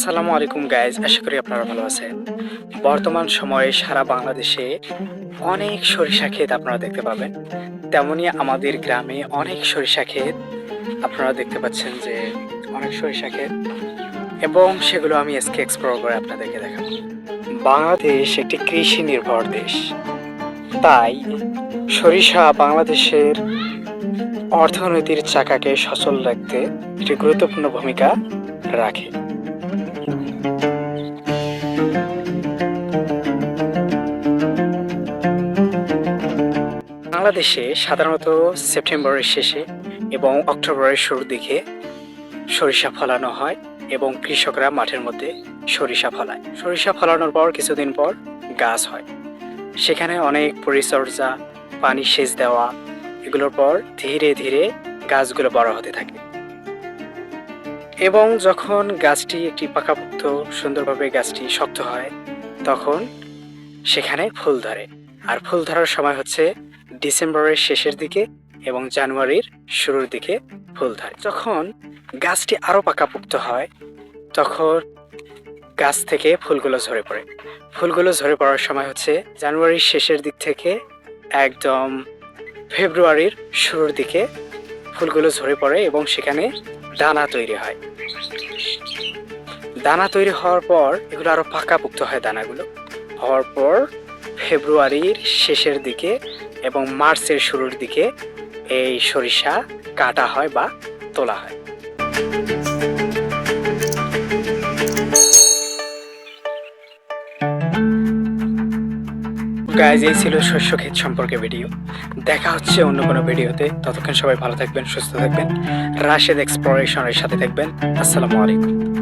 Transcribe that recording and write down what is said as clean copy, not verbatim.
আসসালামু আলাইকুম গাইজ, আশা করি আপনারা ভালো আছেন। বর্তমান সময়ে সারা বাংলাদেশে অনেক সরিষা ক্ষেত আপনারা দেখতে পাবেন। তেমনি আমাদের গ্রামে অনেক সরিষা ক্ষেত আপনারা দেখতে পাচ্ছেন, যে অনেক সরিষা ক্ষেত, এবং সেগুলো আমি আজকে এক্সপ্লোর করে আপনাদেরকে দেখাবো। বাংলাদেশ একটি কৃষি নির্ভর দেশ, তাই সরিষা বাংলাদেশের অর্থনীতির চাকাকে সচল রাখতে একটি গুরুত্বপূর্ণ ভূমিকা রাখে। বাংলাদেশে সাধারণত সেপ্টেম্বরের শেষে এবং অক্টোবরের শুরুর দিকে সরিষা ফলানো হয় এবং কৃষকরা মাঠের মধ্যে সরিষা ফলায়। সরিষা ফলানোর পর কিছুদিন পর গাছ হয়, সেখানে অনেক পরিচর্যা, পানি সেচ দেওয়া, এগুলোর পর ধীরে ধীরে গাছগুলো বড় হতে থাকে এবং যখন গাছটি একটি পাকাপোক্ত সুন্দরভাবে গাছটি শক্ত হয়, তখন সেখানে ফুল ধরে। আর ফুল ধরার সময় হচ্ছে ডিসেম্বরের শেষের দিকে এবং জানুয়ারির শুরুর দিকে ফুল ধরে। যখন গাছটি আরো পাকাপোক্ত হয়, তখন গাছ থেকে ফুলগুলো ঝরে পড়ে। ফুলগুলো ঝরে পড়ার সময় হচ্ছে জানুয়ারির শেষের দিক থেকে একদম ফেব্রুয়ারির শুরুর দিকে ফুলগুলো ঝরে পড়ে এবং সেখানে দানা তৈরি হয়। দানা তৈরি হওয়ার পর এগুলো আরো পাকাপোক্ত হয়। দানাগুলো হওয়ার পর ফেব্রুয়ারির শেষের দিকে এবং মার্চের শুরুর দিকে এই সরিষা কাটা হয় বা তোলা হয়। গাইজ, এই ছিল শস্য ক্ষেত সম্পর্কে ভিডিও। দেখা হচ্ছে অন্য কোনো ভিডিওতে। ততক্ষণ সবাই ভালো থাকবেন, সুস্থ থাকবেন, রাশেদ এক্সপ্লোরেশনের সাথে থাকবেন। আসসালামু আলাইকুম।